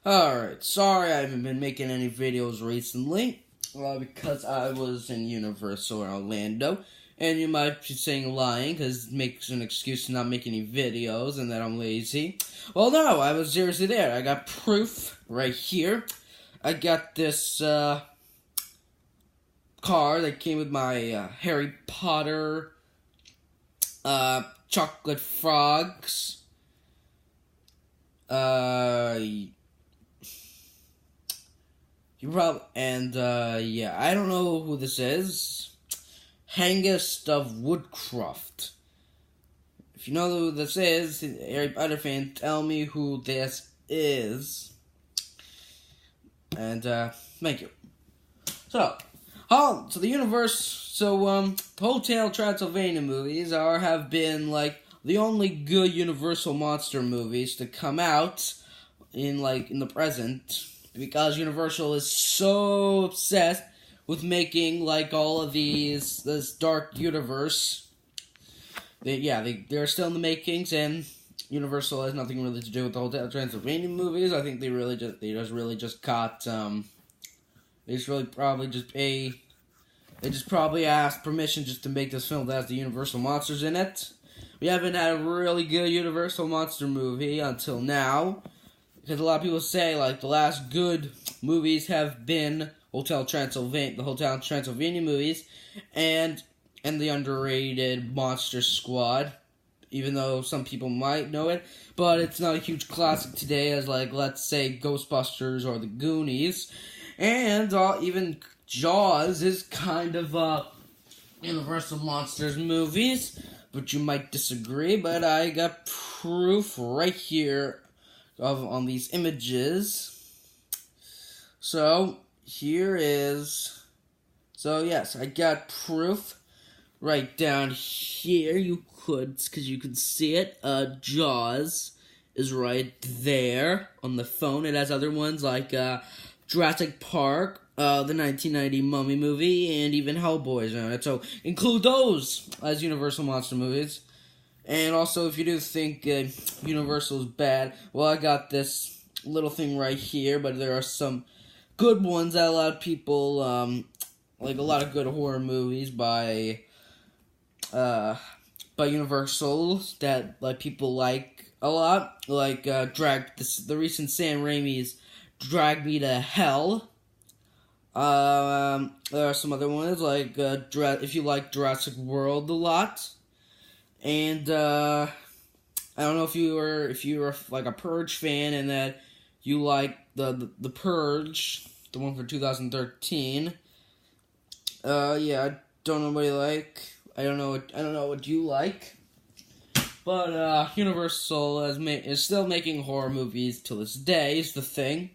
Alright, sorry I haven't been making any videos recently, because I was in Universal in Orlando, and you might be saying lying, because it makes an excuse to not make any videos, and that I'm lazy. Well, no, I was seriously there. I got proof right here. I got this, car that came with my, Harry Potter, chocolate frogs, yeah, I don't know who this is. Hangest of Woodcroft. If you know who this is, Harry Potter fan, tell me who this is. And, thank you. So the Hotel Transylvania movies have been, the only good Universal monster movies to come out in the present, because Universal is so obsessed with making, all of this dark universe. They're still in the makings, and Universal has nothing really to do with the Hotel Transylvania movies. I think they probably asked permission just to make this film that has the Universal monsters in it. We haven't had a really good Universal monster movie until now, because a lot of people say, the last good movies have been the Hotel Transylvania movies, and the underrated Monster Squad, even though some people might know it, but it's not a huge classic today as, let's say, Ghostbusters or The Goonies, and even Jaws is kind of, Universal Monsters movies, but you might disagree, but I got proof right here on these images. So, yes, I got proof right down here, because you could see it. Jaws is right there on the phone. It has other ones like, Jurassic Park, the 1990 Mummy movie, and even Hellboy's on it. So, include those as Universal monster movies. And also, if you do think Universal is bad, well, I got this little thing right here, but there are some good ones that a lot of people, a lot of good horror movies by Universal that, people like a lot, the recent Sam Raimi's Drag Me to Hell. There are some other ones, if you like Jurassic World a lot. And, I don't know if you were a Purge fan and that you like the Purge, the one for 2013. I don't know what you like. I don't know what you like. But, Universal is still making horror movies till this day, is the thing.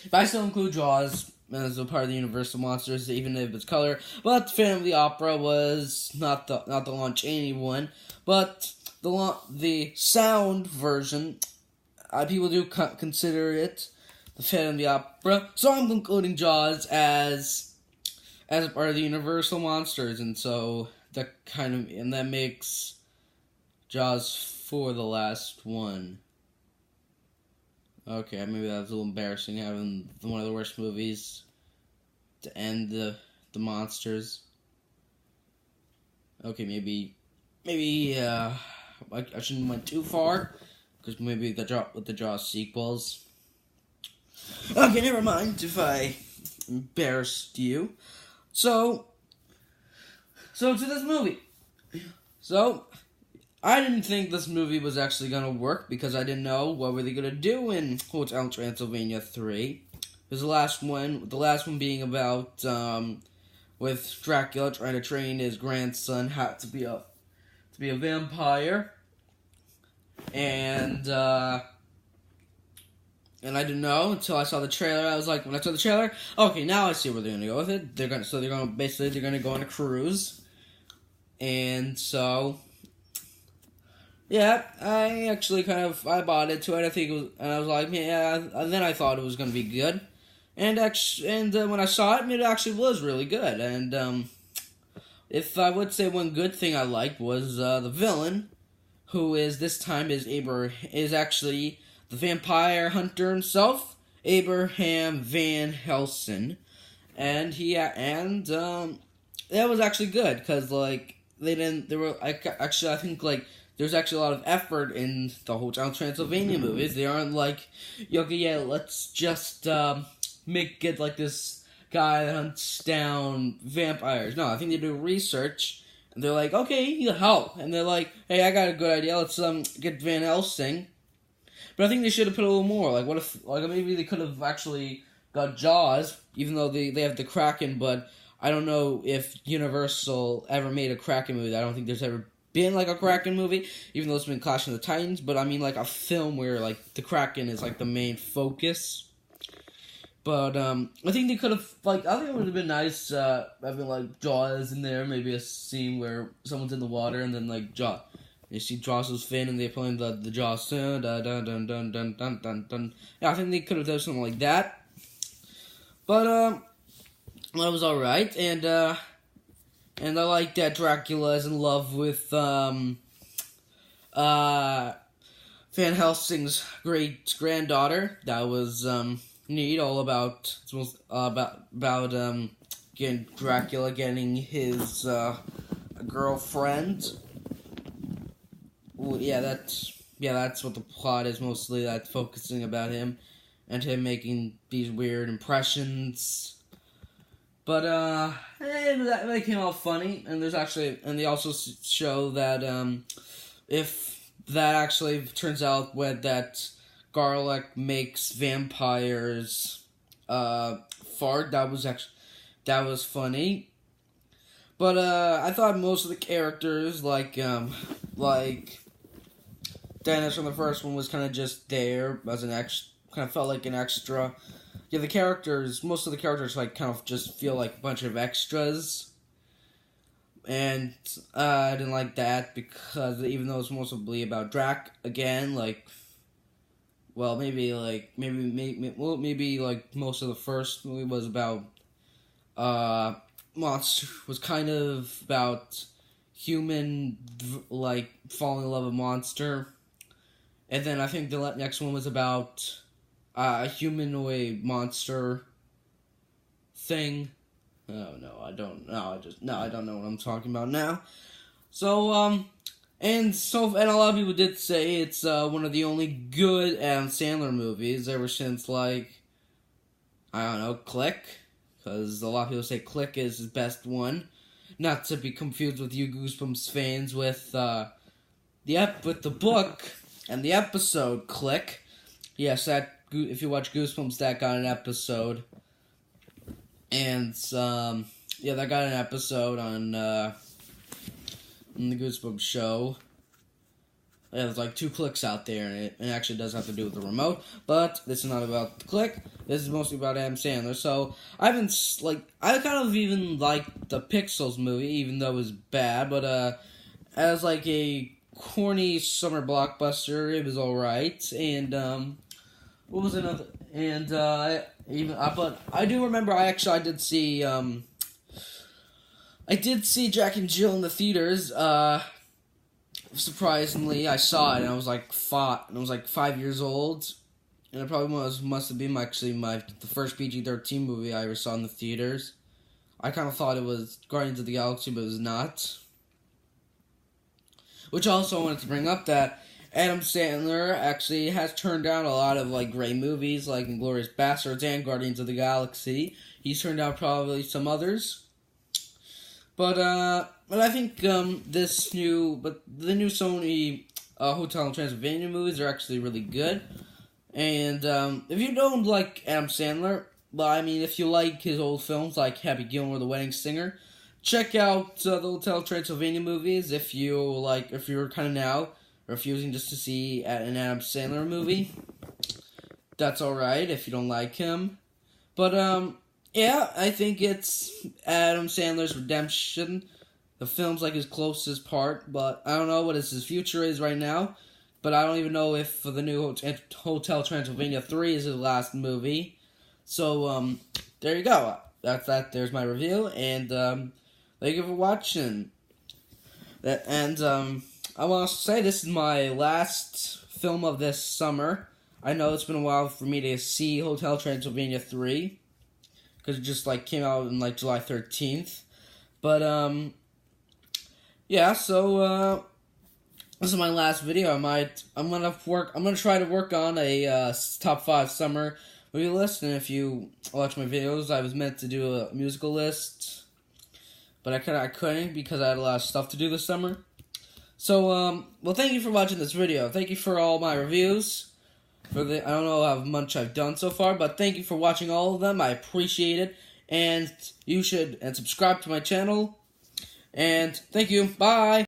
If I still include Jaws as a part of the Universal monsters, even if it's color, but Phantom of the Opera was not the Lon Chaney one, but the sound version, people do consider it the Phantom of the Opera, so I'm including Jaws as a part of the Universal monsters, and so that makes Jaws for the last one. Okay, maybe that was a little embarrassing, having one of the worst movies to end the monsters. Okay, maybe I shouldn't went too far, because maybe with the Jaws sequels. Okay, never mind if I embarrassed you. So to this movie. So, I didn't think this movie was actually going to work, because I didn't know what were they going to do in Hotel Transylvania 3. Because the last one being about, with Dracula trying to train his grandson how to be a vampire. And I didn't know until I saw the trailer. I was like, when I saw the trailer, okay, now I see where they're going to go with it. They're going to go on a cruise. And so, yeah, I actually I bought into it. I think it was, and I was like, yeah, and then I thought it was going to be good. And when I saw it, it actually was really good. And, if I would say one good thing I liked was, the villain, who is, this time, is actually the vampire hunter himself, Abraham Van Helsing, and that was actually good because like they didn't. There were actually I think like there's actually a lot of effort in the Hotel Transylvania movies. They aren't like, okay, yeah, let's just make it like this guy that hunts down vampires. No, I think they do research, and they're like, okay, you help, and they're like, hey, I got a good idea. Let's get Van Helsing. But I think they should have put a little more. Like, what if, like, maybe they could have actually got Jaws, even though they have the Kraken, but I don't know if Universal ever made a Kraken movie. I don't think there's ever been, like, a Kraken movie, even though it's been Clash of the Titans, but I mean, like, a film where, like, the Kraken is, like, the main focus. But, I think they could have, like, I think it would have been nice, having, like, Jaws in there, maybe a scene where someone's in the water, and then, like, Jaws. You see Jaws' fin, and they're playing the Jaws, dun, dun, dun, dun, dun, dun, dun, dun. Yeah, I think they could have done something like that. But, that was alright, and I like that Dracula is in love with, Van Helsing's great-granddaughter. That was, neat, all about, it's most, about, getting Dracula getting his, girlfriend. Well, yeah, that's what the plot is, mostly, that focusing about him, and him making these weird impressions. But, that came out funny, and they also show that, if that actually turns out that garlic makes vampires, fart, that was funny. But, I thought most of the characters, like Dennis from the first one was kind of just there as an extra, kind of felt like an extra. Yeah, most of the characters, like, kind of just feel like a bunch of extras. And, I didn't like that, because even though it's mostly about Drac, again, like, well, maybe most of the first movie was about, monster, was kind of about human, like, falling in love with monster. And then I think the next one was about a humanoid monster thing. Oh no, I don't know. I don't know what I'm talking about now. So, and a lot of people did say it's one of the only good Adam Sandler movies ever since, like, I don't know, Click, because a lot of people say Click is his best one. Not to be confused with you Goosebumps fans with the book and the episode Click. Yes, if you watch Goosebumps, that got an episode. And, that got an episode on the Goosebumps show. Yeah, there's like 2 clicks out there, and it actually does have to do with the remote. But this is not about the click. This is mostly about Adam Sandler. So I kind of even liked the Pixels movie, even though it was bad. But as like a corny summer blockbuster, it was alright. And what was another? And but I do remember I did see Jack and Jill in the theaters. Surprisingly, I saw it and I was like 5 years old, and it probably must have been the first PG-13 movie I ever saw in the theaters. I kind of thought it was Guardians of the Galaxy, but it was not. Which also I wanted to bring up that Adam Sandler actually has turned down a lot of like great movies like Inglourious Basterds and Guardians of the Galaxy. He's turned down probably some others. But I think the new Sony Hotel Transylvania movies are actually really good. And if you don't like Adam Sandler, but I mean if you like his old films like Happy Gilmore, The Wedding Singer, check out the Hotel Transylvania movies. If you're kind of now refusing just to see an Adam Sandler movie, that's alright if you don't like him. But yeah, I think it's Adam Sandler's redemption. The film's like his closest part, but I don't know what his future is right now. But I don't even know if the new Hotel Transylvania 3 is his last movie. So, there you go. That's that. There's my review, and thank you for watching. I want to say this is my last film of this summer. I know it's been a while for me to see Hotel Transylvania 3, because it just, like, came out on, like, July 13th. But, yeah, so, this is my last video. I'm gonna try to work on a, top 5 summer movie list, and if you watch my videos, I was meant to do a musical list, but I couldn't because I had a lot of stuff to do this summer. So, well, thank you for watching this video. Thank you for all my reviews. I don't know how much I've done so far, but thank you for watching all of them. I appreciate it, and you should subscribe to my channel. And thank you. Bye.